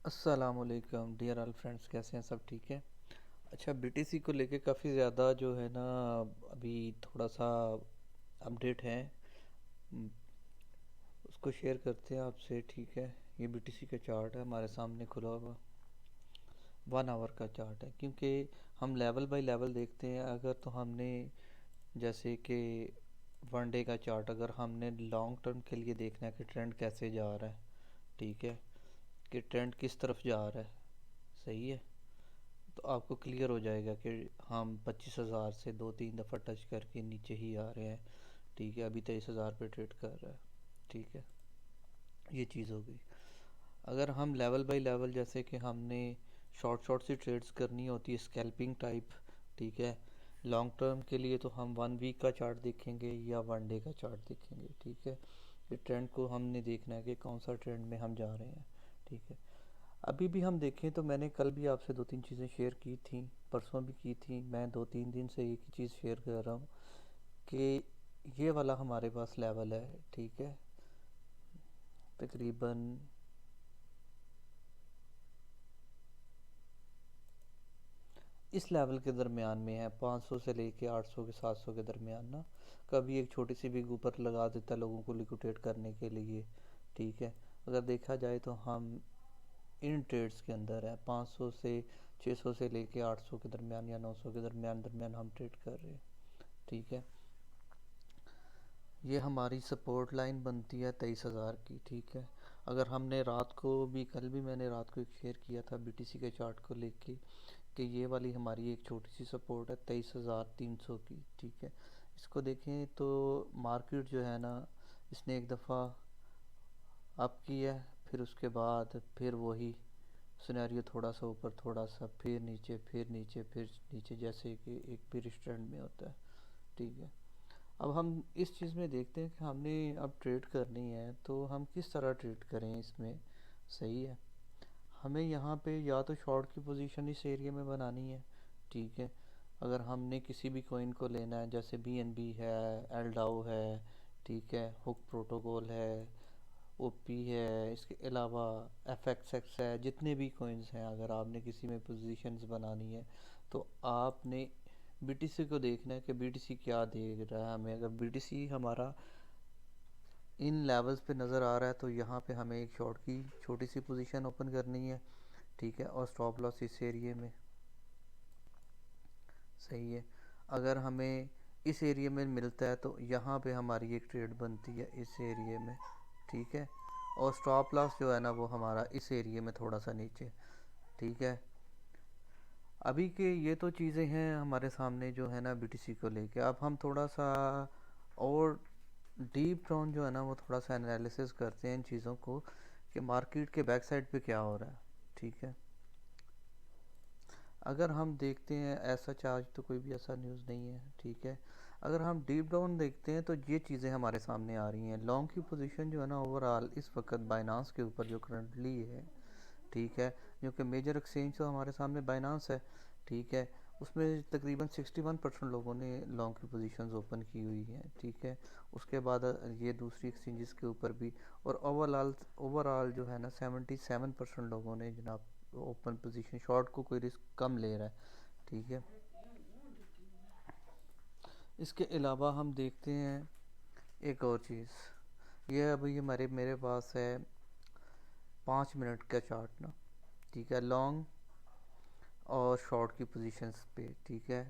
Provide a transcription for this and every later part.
अस्सलामुअलैकुम dear all friends, कैसे हैं? सब ठीक है। अच्छा, बीटीसी को लेके काफ़ी ज़्यादा जो है ना, अभी थोड़ा सा अपडेट है। हम्म, उसको शेयर करते हैं आपसे। ठीक है, ये बीटीसी का चार्ट है हमारे सामने खुला हुआ। 1 आवर का चार्ट है, क्योंकि हम लेवल बाय लेवल देखते हैं। अगर तो हमने जैसे कि 1 डे का चार्ट अगर हमने लॉन्ग टर्म के लिए देखना है कि ट्रेंड कैसे जा रहा है, ठीक है, कि ट्रेंड किस तरफ जा रहा है, सही है, तो आपको क्लियर हो जाएगा कि हम 25,000 से 2-3 दफ़ा टच करके नीचे ही आ रहे हैं। ठीक है, अभी 23,000 पे ट्रेड कर रहा है। ठीक है, ये चीज़ हो गई। अगर हम लेवल बाय लेवल, जैसे कि हमने शॉर्ट शॉर्ट सी ट्रेड्स करनी होती है, स्कैल्पिंग टाइप, ठीक है, लॉन्ग टर्म के लिए तो हम 1 वीक का चार्ट देखेंगे या 1 डे का चार्ट देखेंगे। ठीक है, ये ट्रेंड को हमने देखना है कि कौन सा ट्रेंड में हम जा रहे हैं। ठीक है, अभी भी हम देखें तो मैंने कल भी आपसे 2-3 चीज़ें शेयर की थी, परसों भी की थी। मैं 2-3 दिन से एक ही चीज़ शेयर कर रहा हूँ कि ये वाला हमारे पास लेवल है। ठीक है, तकरीबन इस लेवल के दरमियान में है, 500 से लेके 800 के 700 के दरमियान ना। कभी एक छोटी सी बिग ऊपर लगा देता है लोगों को लिक्विडेट करने के लिए। ठीक है, अगर देखा जाए तो हम इन ट्रेड्स के अंदर है, 500 से 600 से लेके 800 के दरमियान या 900 के दरमियान दरमियान हम ट्रेड कर रहे हैं। ठीक है, ये हमारी सपोर्ट लाइन बनती है 23,000 की। ठीक है, अगर हमने रात को भी, कल भी मैंने रात को एक शेयर किया था बीटीसी के चार्ट को लेके कि ये वाली हमारी एक छोटी सी सपोर्ट है 23,300 की। ठीक है, इसको देखें तो मार्केट जो है ना, इसने एक दफ़ा अप किया, फिर उसके बाद फिर वही सिनेरियो, थोड़ा सा ऊपर, थोड़ा सा फिर नीचे, फिर नीचे, फिर नीचे, जैसे कि एक बेरिश ट्रेंड में होता है। ठीक है, अब हम इस चीज़ में देखते हैं कि हमने अब ट्रेड करनी है तो हम किस तरह ट्रेड करें इसमें। सही है, हमें यहाँ पे या तो शॉर्ट की पोजीशन इस एरिया में बनानी है। ठीक है, अगर हमने किसी भी कॉइन को लेना है, जैसे बीएनबी है, एलडाओ है, ठीक है, हुक प्रोटोकॉल है, ओपी है, इसके अलावा एफएक्सएक्स है, जितने भी कॉइन्स हैं, अगर आपने किसी में पोजीशंस बनानी है तो आपने बीटीसी को देखना है कि बीटीसी क्या दे रहा है हमें। अगर बीटीसी हमारा इन लेवल्स पे नज़र आ रहा है तो यहाँ पे हमें एक शॉर्ट की छोटी सी पोजीशन ओपन करनी है। ठीक है, और स्टॉप लॉस इस एरिया में। सही है, अगर हमें इस एरिया में मिलता है तो यहाँ पे हमारी एक ट्रेड बनती है इस एरिया में। ठीक है, और स्टॉप लॉस जो है ना वो हमारा इस एरिया में थोड़ा सा नीचे। ठीक है, अभी के ये तो चीज़ें हैं हमारे सामने जो है ना बीटीसी को लेके। अब हम थोड़ा सा और डीप डाउन जो है ना वो थोड़ा सा एनालिसिस करते हैं इन चीज़ों को कि मार्केट के बैक साइड पे क्या हो रहा है। ठीक है, अगर हम देखते हैं, ऐसा चार्ज तो कोई भी ऐसा न्यूज़ नहीं है। ठीक है, अगर हम डीप डाउन देखते हैं तो ये चीज़ें हमारे सामने आ रही हैं। लॉन्ग की पोजीशन जो है ना ओवरऑल इस वक्त बाइनांस के ऊपर जो करंटली है, ठीक है, जो कि मेजर एक्सचेंज तो हमारे सामने बाइनांस है। ठीक है, उसमें तकरीबन 61% लोगों ने लॉन्ग की पोजीशंस ओपन की हुई हैं। ठीक है, उसके बाद ये दूसरी एक्सचेंजेस के ऊपर भी, और ओवरऑल ओवरऑल जो है ना 77% लोगों ने जनाब ओपन पोजीशन, शॉर्ट को कोई रिस्क कम ले रहा है। ठीक है, इसके अलावा हम देखते हैं एक और चीज़। ये अभी हमारे मेरे पास है 5 मिनट का चार्ट ना। ठीक है, लॉन्ग और शॉर्ट की पोजीशंस पे। ठीक है,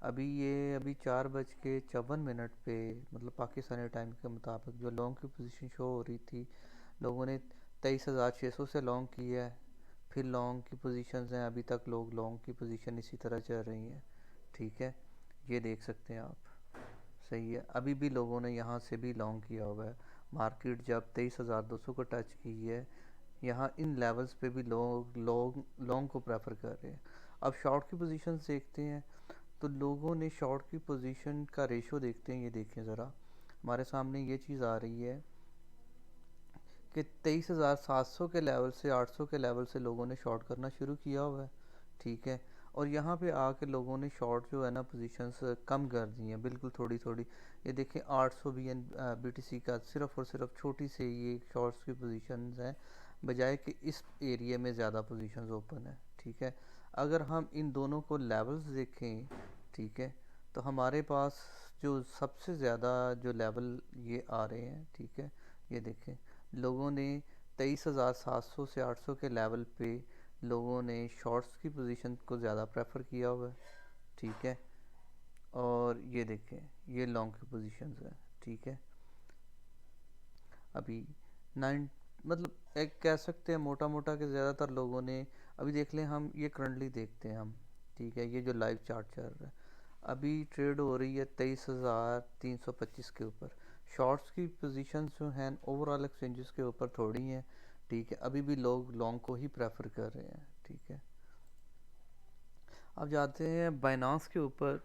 अभी 4:54 पे, मतलब पाकिस्तानी टाइम के मुताबिक जो लॉन्ग की पोजीशन शो हो रही थी, लोगों ने 23,600 से लॉन्ग किया है। फिर लॉन्ग की पोजीशंस हैं, अभी तक लोग लॉन्ग की पोजीशन इसी तरह चल रही हैं। ठीक है, ये देख सकते हैं आप। सही है, अभी भी लोगों ने यहाँ से भी लॉन्ग किया हुआ है। मार्केट जब 23,200 को टच की है, यहाँ इन लेवल्स पे भी लोग लोग लॉन्ग को प्रेफर कर रहे हैं। अब शॉर्ट की पोजीशंस देखते हैं तो लोगों ने शॉर्ट की पोजीशन का रेशो देखते हैं। ये देखें ज़रा, हमारे सामने ये चीज़ आ रही है कि 23,700 के लेवल से 800 के लेवल से लोगों ने शॉर्ट करना शुरू किया हुआ है। ठीक है, और यहाँ पे आके लोगों ने शॉर्ट जो है ना पोजीशंस कम कर दी हैं, बिल्कुल थोड़ी थोड़ी। ये देखें 800 बी एन BTC का सिर्फ और सिर्फ छोटी से ये शॉर्ट्स की पोजीशंस हैं, बजाय कि इस एरिया में ज़्यादा पोजीशंस ओपन है। ठीक है, अगर हम इन दोनों को लेवल्स देखें, ठीक है, तो हमारे पास जो सबसे ज़्यादा जो लेवल ये आ रहे हैं, ठीक है, ये देखें, लोगों ने 23,700 से 800 के लेवल पे लोगों ने शॉर्ट्स की पोजीशन को ज़्यादा प्रेफर किया हुआ है। ठीक है, और ये देखें, ये लॉन्ग की पोजीशंस है। ठीक है, अभी नाइन, मतलब एक कह सकते हैं मोटा मोटा कि ज़्यादातर लोगों ने, अभी देख लें हम, ये करंटली देखते हैं हम, ठीक है, ये जो लाइव चार्ट चल रहा है, अभी ट्रेड हो रही है 23,325 के ऊपर। शॉर्ट्स की पोजीशंस जो हैं ओवरऑल एक्सचेंजेस के ऊपर थोड़ी हैं। ठीक है, अभी भी लोग लॉन्ग को ही प्रेफर कर रहे हैं। ठीक है, अब जाते हैं बाइनांस के ऊपर।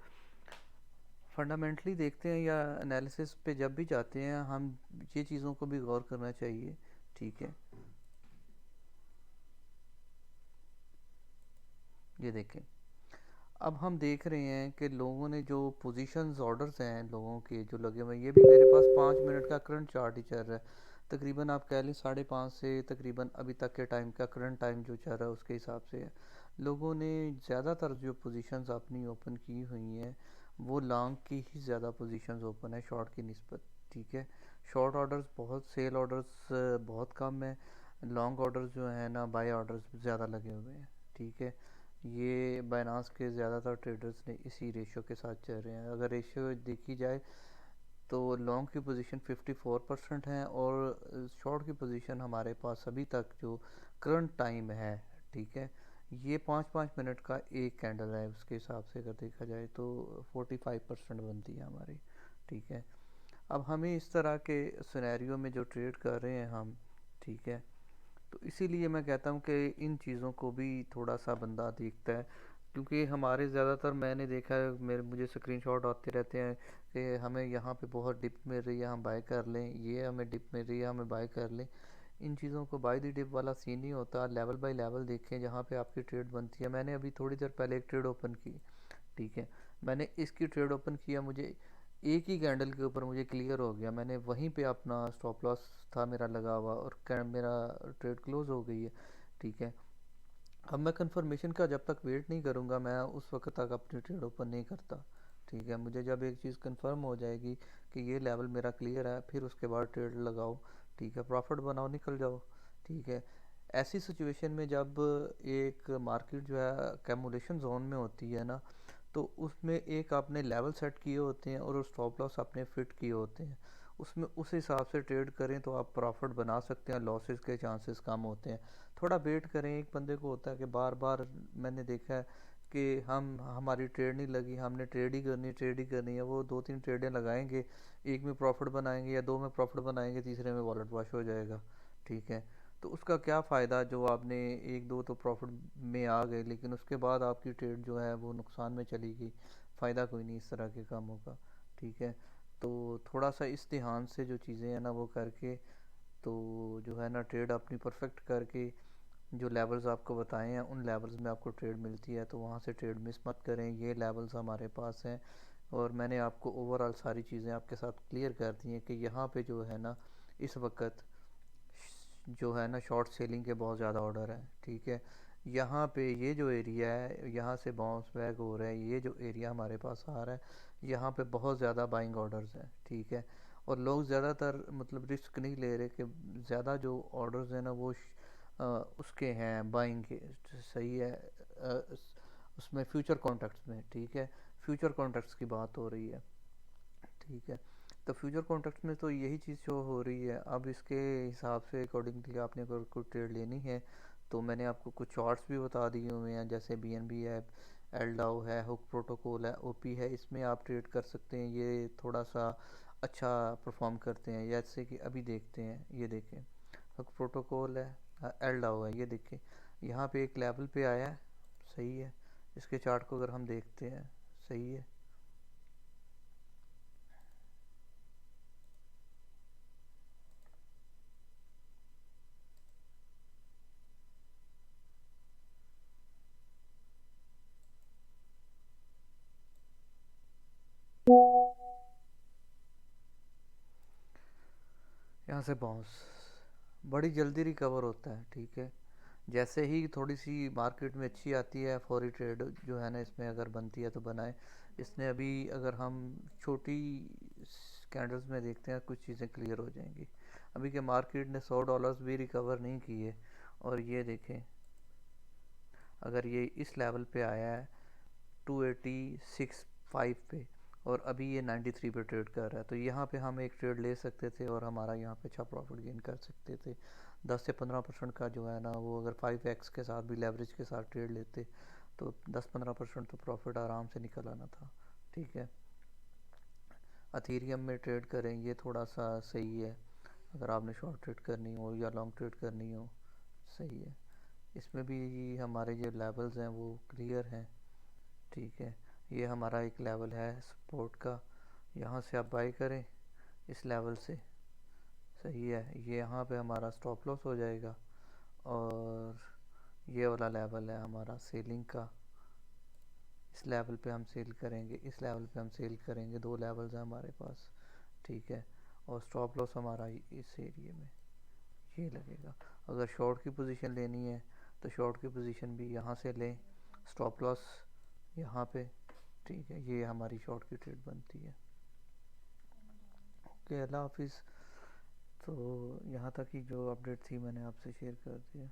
फंडामेंटली देखते हैं या एनालिसिस पे जब भी जाते हैं हम, ये चीज़ों को भी गौर करना चाहिए। ठीक है, ये देखें, अब हम देख रहे हैं कि लोगों ने जो पोजीशंस ऑर्डर्स हैं लोगों के जो लगे हुए हैं, ये भी मेरे पास 5 मिनट का करंट चार्ट ही चल रहा है। तकरीबन आप कह लें 5:30 से तकरीबन अभी तक के टाइम का करंट टाइम जो चल रहा है उसके हिसाब से है। लोगों ने ज़्यादातर जो पोजीशंस अपनी ओपन की हुई हैं वो लॉन्ग की ही ज़्यादा पोजीशंस ओपन है शॉर्ट की निस्बत। ठीक है, शॉर्ट ऑर्डर्स बहुत, सेल ऑर्डर्स बहुत कम है। लॉन्ग ऑर्डर्स जो है ना, बाय ऑर्डर्स ज़्यादा लगे हुए हैं। ठीक है, ये बाइनांस के ज़्यादातर ट्रेडर्स ने इसी रेशियो के साथ चल रहे हैं। अगर रेशियो देखी जाए तो लॉन्ग की पोजीशन 54% है और शॉर्ट की पोजीशन हमारे पास अभी तक जो करंट टाइम है, ठीक है, ये 5-5 मिनट का एक कैंडल है, उसके हिसाब से अगर देखा जाए तो 45% बनती है हमारी। ठीक है, अब हमें इस तरह के सिनेरियो में जो ट्रेड कर रहे हैं हम, ठीक है, तो इसीलिए मैं कहता हूँ कि इन चीज़ों को भी थोड़ा सा बंदा देखता है, क्योंकि हमारे ज़्यादातर मैंने देखा है, मेरे मुझे स्क्रीनशॉट आते रहते हैं कि हमें यहाँ पे बहुत डिप मिल रही है हम बाय कर लें, ये हमें डिप मिल रही है हमें बाय कर लें। इन चीज़ों को बाय द डिप वाला सीन नहीं होता, लेवल बाय लेवल देखें जहाँ पे आपकी ट्रेड बनती है। मैंने अभी थोड़ी देर पहले एक ट्रेड ओपन की, ठीक है, मैंने इसकी ट्रेड ओपन किया, मुझे एक ही कैंडल के ऊपर मुझे क्लियर हो गया, मैंने वहीं पे अपना स्टॉप लॉस था मेरा लगा हुआ और मेरा ट्रेड क्लोज हो गई है। ठीक है, अब मैं कंफर्मेशन का जब तक वेट नहीं करूँगा मैं उस वक्त तक अपनी ट्रेड ओपन नहीं करता। ठीक है, मुझे जब एक चीज़ कंफर्म हो जाएगी कि ये लेवल मेरा क्लियर है, फिर उसके बाद ट्रेड लगाओ। ठीक है, प्रॉफिट बनाओ, निकल जाओ। ठीक है, ऐसी सिचुएशन में जब एक मार्केट जो है कैमुलेशन जोन में होती है ना, तो उसमें एक आपने लेवल सेट किए होते हैं और स्टॉप लॉस आपने फिट किए होते हैं, उसमें उस हिसाब से ट्रेड करें तो आप प्रॉफिट बना सकते हैं, लॉसेस के चांसेस कम होते हैं। थोड़ा वेट करें, एक बंदे को होता है कि बार बार, मैंने देखा है कि हम हमारी ट्रेड नहीं लगी, हमने ट्रेड ही करनी है, वो 2-3 ट्रेडें लगाएंगे, एक में प्रॉफिट बनाएंगे या दो में प्रॉफिट बनाएंगे, तीसरे में वॉलेट वॉश हो जाएगा। ठीक है, तो उसका क्या फ़ायदा जो आपने एक दो तो प्रॉफिट में आ गए लेकिन उसके बाद आपकी ट्रेड जो है वो नुकसान में चली गई, फ़ायदा कोई नहीं इस तरह के कामों का। ठीक है, तो थोड़ा सा इस ध्यान से जो चीज़ें हैं ना वो करके, तो जो है ना ट्रेड अपनी परफेक्ट करके, जो लेवल्स आपको बताए हैं उन लेवल्स में आपको ट्रेड मिलती है तो वहाँ से ट्रेड मिस मत करें, ये लेवल्स हमारे पास हैं। और मैंने आपको ओवरऑल सारी चीज़ें आपके साथ क्लियर कर दी हैं कि यहाँ पे जो है ना इस वक्त जो है ना शॉर्ट सेलिंग के बहुत ज़्यादा ऑर्डर हैं। ठीक है, यहाँ पे ये जो एरिया है यहाँ से बाउंस बैक हो रहा है, ये जो एरिया हमारे पास आ रहा है यहाँ पे बहुत ज़्यादा बाइंग ऑर्डर्स हैं। ठीक है, और लोग ज़्यादातर मतलब रिस्क नहीं ले रहे कि ज़्यादा जो ऑर्डर्स हैं ना वो उसके हैं बाइंग के। सही है, उसमें फ्यूचर कॉन्ट्रैक्ट्स में। ठीक है, फ्यूचर कॉन्ट्रैक्ट्स की बात हो रही है। ठीक है, तो फ्यूचर कॉन्ट्रैक्ट में तो यही चीज़ शो हो रही है। अब इसके हिसाब से अकॉर्डिंगली आपने अगर कोई ट्रेड लेनी है तो मैंने आपको कुछ चार्ट्स भी बता दिए हुए हैं, जैसे BNB है, एलडाओ है, हुक प्रोटोकॉल है, OP है, इसमें आप ट्रेड कर सकते हैं। ये थोड़ा सा अच्छा परफॉर्म करते हैं, जैसे कि अभी देखते हैं, ये देखें, हुक प्रोटोकॉल है, एलडाओ है, ये देखें यहाँ पे एक लेवल पे आया है। सही है, इसके चार्ट को अगर हम देखते हैं, सही है, यहाँ से बाउंस, बड़ी जल्दी रिकवर होता है, ठीक है। जैसे ही थोड़ी सी मार्केट में अच्छी आती है, फॉरी ट्रेड जो है ना इसमें अगर बनती है तो बनाए। इसने अभी अगर हम छोटी कैंडल्स में देखते हैं कुछ चीज़ें क्लियर हो जाएंगी। अभी के मार्केट ने $100 भी रिकवर नहीं किए। और ये देखें, अगर ये इस लेवल पे आया है 286.5 पे, और अभी ये 93 पे ट्रेड कर रहा है, तो यहाँ पे हम एक ट्रेड ले सकते थे और हमारा यहाँ पे अच्छा प्रॉफिट गेन कर सकते थे। 10 से 15% का जो है ना, वो अगर 5x के साथ भी लेवरेज के साथ ट्रेड लेते तो 10-15% तो प्रॉफिट आराम से निकल आना था, ठीक है। अथीरियम में ट्रेड करें, ये थोड़ा सा सही है, अगर आपने शॉर्ट ट्रेड करनी हो या लॉन्ग ट्रेड करनी हो, सही है। इसमें भी हमारे जो लेवल्स हैं वो क्लियर हैं, ठीक है। ये हमारा एक लेवल है सपोर्ट का, यहाँ से आप बाई करें इस लेवल से, सही है। ये यहाँ पे हमारा स्टॉप लॉस हो जाएगा। और ये वाला लेवल है हमारा सेलिंग का, इस लेवल पे हम सेल करेंगे, इस लेवल पे हम सेल करेंगे, दो लेवल्स हैं हमारे पास, ठीक है। और स्टॉप लॉस हमारा इस एरिए में ये लगेगा। अगर शॉर्ट की पोजीशन लेनी है तो शॉर्ट की पोजीशन भी यहाँ से लें, स्टॉप लॉस यहाँ पे, ठीक है। ये हमारी शॉर्ट की ट्रेड बनती है। ओके, अल्लाह हाफिज़। तो यहाँ तक ही जो अपडेट थी मैंने आपसे शेयर कर दिया।